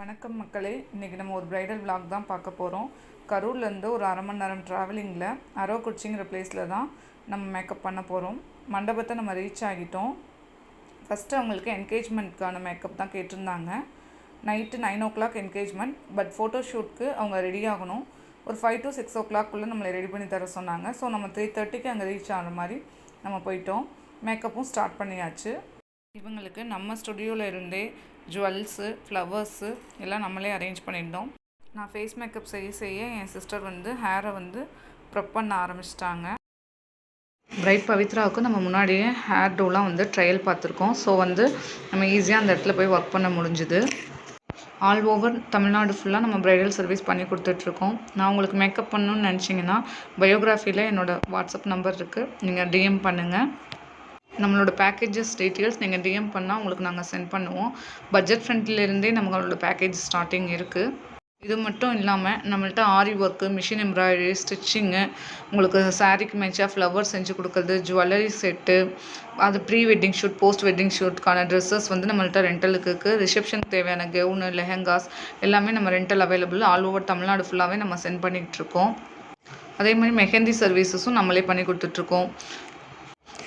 வணக்கம் மக்களே, இன்றைக்கி நம்ம ஒரு ப்ரைடல் vlog தான் பார்க்க போகிறோம். கரூர்லேருந்து ஒரு அரை மணி நேரம் ட்ராவலிங்கில் அரவக்குறிச்சிங்கிற பிளேஸில் தான் நம்ம மேக்கப் பண்ண போகிறோம். மண்டபத்தை நம்ம ரீச் ஆகிட்டோம். ஃபஸ்ட்டு அவங்களுக்கு என்கேஜ்மெண்ட்க்கான மேக்கப் தான் கேட்டிருந்தாங்க. Night 9 o'clock engagement. But photo ஷூட்க்கு அவங்க ரெடி ஆகணும். ஒரு 5 to 6 o'clock நம்மளை ரெடி பண்ணி தர சொன்னாங்க. ஸோ நம்ம 3:30க்கு அங்கே ரீச் ஆகிற மாதிரி நம்ம போயிட்டோம். மேக்கப்பும் ஸ்டார்ட் பண்ணியாச்சு. இவங்களுக்கு நம்ம ஸ்டுடியோவில் இருந்தே ஜுவல்ஸு, ஃப்ளவர்ஸு எல்லாம் நம்மளே அரேஞ்ச் பண்ணியிருந்தோம். நான் ஃபேஸ் மேக்கப் செய்ய என் சிஸ்டர் ஹேரை ப்ரெப் பண்ண ஆரம்பிச்சிட்டாங்க. பிரைட் பவித்ராவுக்கு நம்ம முன்னாடியே ஹேர் டூலாம் ட்ரையல் பார்த்துருக்கோம். ஸோ நம்ம ஈஸியாக அந்த இடத்துல போய் ஒர்க் பண்ண முடிஞ்சுது. ஆல் ஓவர் தமிழ்நாடு ஃபுல்லாக நம்ம ப்ரைடல் சர்வீஸ் பண்ணி கொடுத்துட்ருக்கோம். நான் உங்களுக்கு மேக்கப் பண்ணணுன்னு நினச்சிங்கன்னா பயோகிராஃபியில் என்னோடய வாட்ஸ்அப் நம்பர் இருக்குது, நீங்கள் டிஎம் பண்ணுங்கள். நம்மளோட பேக்கேஜஸ் டீட்டெயில்ஸ் நீங்கள் டிஎம் பண்ணால் உங்களுக்கு நாங்கள் சென்ட் பண்ணுவோம். பட்ஜெட் ஃப்ரெண்ட்லேருந்தே நம்மளோட பேக்கேஜ் ஸ்டார்டிங் இருக்குது. இது மட்டும் இல்லாமல் நம்மள்ட்ட aari work, machine embroidery, stitching, உங்களுக்கு சாரீக்கு மேட்சாக ஃப்ளவர் செஞ்சு கொடுக்குறது, ஜுவல்லரி செட்டு, அது pre wedding shoot, post wedding ஷூட்க்கான ட்ரெஸ்ஸஸ் நம்மள்ட்ட ரெண்டலுக்கு இருக்குது. ரிசப்ஷனுக்கு தேவையான கவுனு, லெஹங்காஸ் எல்லாமே நம்ம rental available. All over Tamil Nadu ஃபுல்லாகவே நம்ம சென்ட் பண்ணிகிட்ருக்கோம். அதே மாதிரி மெஹந்தி சர்வீசஸும் நம்மளே பண்ணி கொடுத்துட்ருக்கோம்.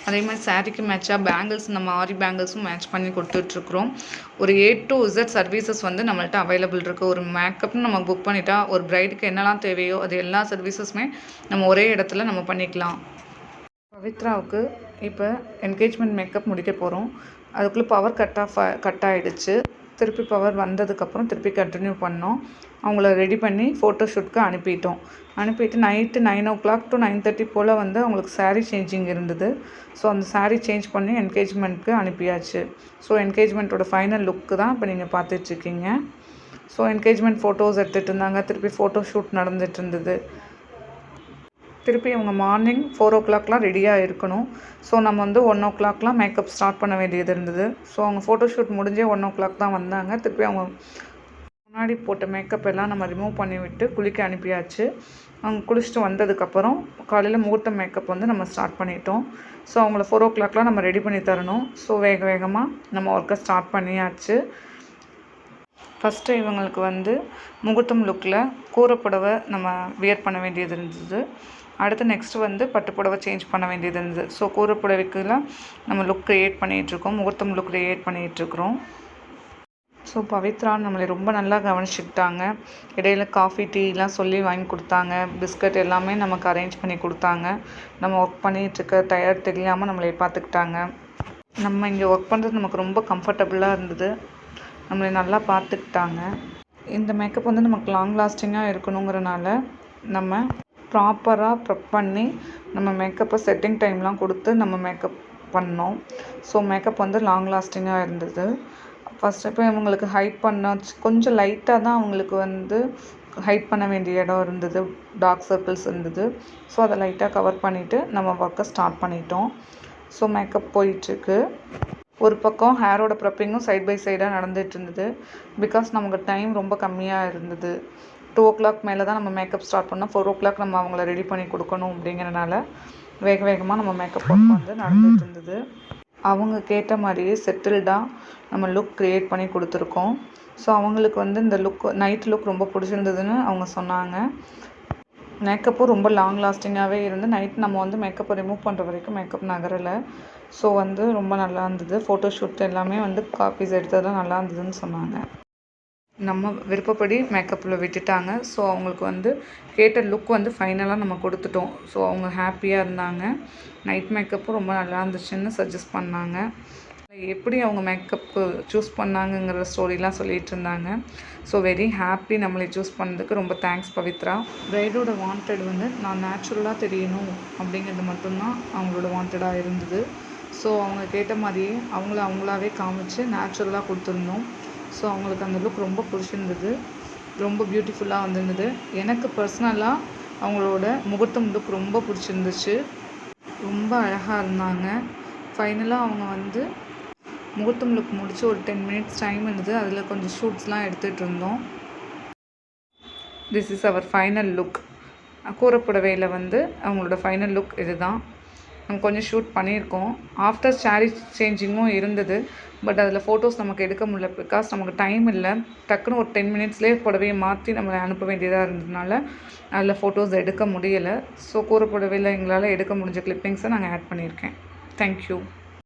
அதே மாதிரி சாரீக்கு மேட்சாக பேங்கிள்ஸ், நம்ம ஆரி பேங்கிள்ஸும் மேட்ச் பண்ணி கொடுத்துட்ருக்குறோம். ஒரு A to Z சர்வீசஸ் நம்மள்ட்ட அவைலபிள் இருக்குது. ஒரு மேக்கப்னு நம்ம புக் பண்ணிட்டா ஒரு ப்ரைடுக்கு என்னெல்லாம் தேவையோ அது எல்லா சர்வீசஸுமே நம்ம ஒரே இடத்துல நம்ம பண்ணிக்கலாம். பவித்ராவுக்கு இப்போ என்கேஜ்மெண்ட் மேக்கப் முடிக்க போகிறோம். அதுக்குள்ளே பவர் கட் ஆகிடுச்சு. திருப்பி பவர் வந்ததுக்கப்புறம் திருப்பி கண்டினியூ பண்ணோம். அவங்கள ரெடி பண்ணி ஃபோட்டோ ஷூட்க்கு அனுப்பிட்டு நைட்டு 9 o'clock to 9:30 போல் அவங்களுக்கு சாரீ சேஞ்சிங் இருந்தது. ஸோ அந்த சாரீ சேஞ்ச் பண்ணி என்கேஜ்மெண்ட்க்கு அனுப்பியாச்சு. ஸோ என்கேஜ்மெண்ட்டோட ஃபைனல் லுக்கு தான் இப்போ நீங்கள் பார்த்துட்ருக்கீங்க. ஸோ என்கேஜ்மெண்ட் ஃபோட்டோஸ் எடுத்துகிட்டு இருந்தாங்க. திருப்பி ஃபோட்டோ ஷூட் நடந்துகிட்டு இருந்தது. திருப்பி அவங்க மார்னிங் 4 o'clockலாம் ரெடியாக இருக்கணும். ஸோ நம்ம 1 o'clockலாம் மேக்கப் ஸ்டார்ட் பண்ண வேண்டியது இருந்தது. ஸோ அவங்க ஃபோட்டோ ஷூட் முடிஞ்சே 1 o'clock தான் வந்தாங்க. திருப்பி அவங்க முன்னாடி போட்ட மேக்கப் எல்லாம் நம்ம ரிமூவ் பண்ணிவிட்டு குளிக்க அனுப்பியாச்சு. அவங்க குளிச்சுட்டு வந்ததுக்கப்புறம் காலையில் முகூர்த்த மேக்கப் நம்ம ஸ்டார்ட் பண்ணிட்டோம். ஸோ அவங்கள 4 o'clockலாம் நம்ம ரெடி பண்ணி தரணும். ஸோ வேகமாக நம்ம ஒர்க்கை ஸ்டார்ட் பண்ணியாச்சு. ஃபஸ்ட்டு இவங்களுக்கு முகூர்த்தம் லுக்கில் கூரைப்புடவை நம்ம வியர் பண்ண வேண்டியது இருந்தது. அடுத்து நெக்ஸ்ட்டு பட்டுப்புடவை சேஞ்ச் பண்ண வேண்டியது இருந்தது. ஸோ கூரைப்புடவைக்கெல்லாம் நம்ம லுக் க்ரியேட் பண்ணிகிட்ருக்கோம். முகூர்த்தம் லுக் க்ரியேட் பண்ணிகிட்ருக்குறோம். ஸோ பவித்ரா நம்மளை ரொம்ப நல்லா கவனிச்சுக்கிட்டாங்க. இடையில காஃபி, டீலாம் சொல்லி வாங்கி கொடுத்தாங்க. பிஸ்கட் எல்லாமே நமக்கு அரேஞ்ச் பண்ணி கொடுத்தாங்க. நம்ம ஒர்க் பண்ணிகிட்ருக்க டயர்ட் தெரியாமல் நம்மளை பார்த்துக்கிட்டாங்க. நம்ம இங்கே ஒர்க் பண்ணுறது நமக்கு ரொம்ப கம்ஃபர்டபுளாக இருந்தது. நம்மளை நல்லா பார்த்துக்கிட்டாங்க. இந்த மேக்கப் நமக்கு லாங் லாஸ்டிங்காக இருக்கணுங்கிறனால நம்ம ப்ராப்பராக ப்ரெப் பண்ணி நம்ம மேக்கப்பை செட்டிங் டைம்லாம் கொடுத்து நம்ம மேக்கப் பண்ணோம். ஸோ மேக்கப் லாங் லாஸ்டிங்காக இருந்தது. ஃபஸ்ட்டு இப்போ இவங்களுக்கு ஹைட் பண்ண கொஞ்சம் லைட்டாக தான் அவங்களுக்கு ஹைட் பண்ண வேண்டிய இடம் இருந்தது. டார்க் சர்க்கிள்ஸ் இருந்தது. ஸோ அதை லைட்டாக கவர் பண்ணிவிட்டு நம்ம ஒர்க்கை ஸ்டார்ட் பண்ணிட்டோம். ஸோ மேக்கப் போயிட்டுருக்கு. ஒரு பக்கம் ஹேரோட ப்ரெப்பிங்கும் சைட் பை சைடாக நடந்துகிட்டு இருந்தது. பிகாஸ் நமக்கு டைம் ரொம்ப கம்மியாக இருந்தது. 2 o'clock மேலே தான் நம்ம மேக்கப் ஸ்டார்ட் பண்ணோம். 4 o'clock நம்ம அவங்கள ரெடி பண்ணி கொடுக்கணும் அப்படிங்கிறனால வேகமாக நம்ம மேக்கப் ஒர்க் நடந்துகிட்டு இருந்தது. அவங்க கேட்ட மாதிரியே செட்டில்டாக நம்ம லுக் க்ரியேட் பண்ணி கொடுத்துருக்கோம். ஸோ அவங்களுக்கு இந்த நைட் லுக் ரொம்ப பிடிச்சிருந்ததுன்னு அவங்க சொன்னாங்க. மேக்கப்பும் ரொம்ப லாங் லாஸ்டிங்காகவே இருந்து நைட் நம்ம மேக்கப்பை ரிமூவ் பண்ணுற வரைக்கும் மேக்கப் நகரலை. ஸோ ரொம்ப நல்லா இருந்தது. ஃபோட்டோ ஷூட் எல்லாமே காப்பீஸ் எடுத்ததெல்லாம் நல்லா இருந்ததுன்னு சொன்னாங்க. நம்ம விருப்பப்படி மேக்கப்பில் விட்டுட்டாங்க. ஸோ அவங்களுக்கு கேட்ட லுக் ஃபைனலாக நம்ம கொடுத்துட்டோம். ஸோ அவங்க ஹாப்பியாக இருந்தாங்க. நைட் மேக்கப்பும் ரொம்ப நல்லா இருந்துச்சுன்னு சஜஸ்ட் பண்ணாங்க. எப்படி அவங்க மேக்கப்பு சூஸ் பண்ணாங்கங்கிற ஸ்டோரிலாம் சொல்லிகிட்டு இருந்தாங்க. ஸோ வெரி ஹாப்பி நம்மளை சூஸ் பண்ணதுக்கு. ரொம்ப தேங்க்ஸ் பவித்ரா. ப்ரைடோட வாண்டட் நான் நேச்சுரலாக தெரியணும் அப்படிங்கிறது மட்டும்தான் அவங்களோட வாண்டடாக இருந்தது. ஸோ அவங்க கேட்ட மாதிரியே அவங்களாவே காமிச்சு நேச்சுரலாக கொடுத்துருந்தோம். ஸோ அவங்களுக்கு அந்த லுக் ரொம்ப பிடிச்சிருந்தது. ரொம்ப பியூட்டிஃபுல்லாக வந்திருந்தது. எனக்கு பர்சனலாக அவங்களோட முகூர்த்தம் லுக் ரொம்ப பிடிச்சிருந்துச்சு. ரொம்ப அழகாக இருந்தாங்க. ஃபைனலாக அவங்க முகூர்த்தம் லுக் முடித்து ஒரு 10 minutes டைம் இருந்தது. அதில் கொஞ்சம் ஷூட்ஸ்லாம் எடுத்துகிட்டு இருந்தோம். This is our final look. கூரைப்புடவையில் அவங்களோட ஃபைனல் லுக் இது தான். நம்ம கொஞ்சம் ஷூட் பண்ணியிருக்கோம். ஆஃப்டர் சாரீ சேஞ்சிங்கும் இருந்தது. பட் அதில் ஃபோட்டோஸ் நமக்கு எடுக்க முடியல. பிகாஸ் நமக்கு டைம் இல்லை. டக்குன்னு ஒரு 10 மினிட்ஸ்லேயே புடவையை மாற்றி நம்ம அனுப்ப வேண்டியதாக இருந்ததுனால அதில் ஃபோட்டோஸ் எடுக்க முடியலை. ஸோ கூரை புடவையில் எங்களால் எடுக்க முடிஞ்ச கிளிப்பிங்ஸை நாங்கள் ஆட் பண்ணியிருக்கேன். தேங்க்யூ.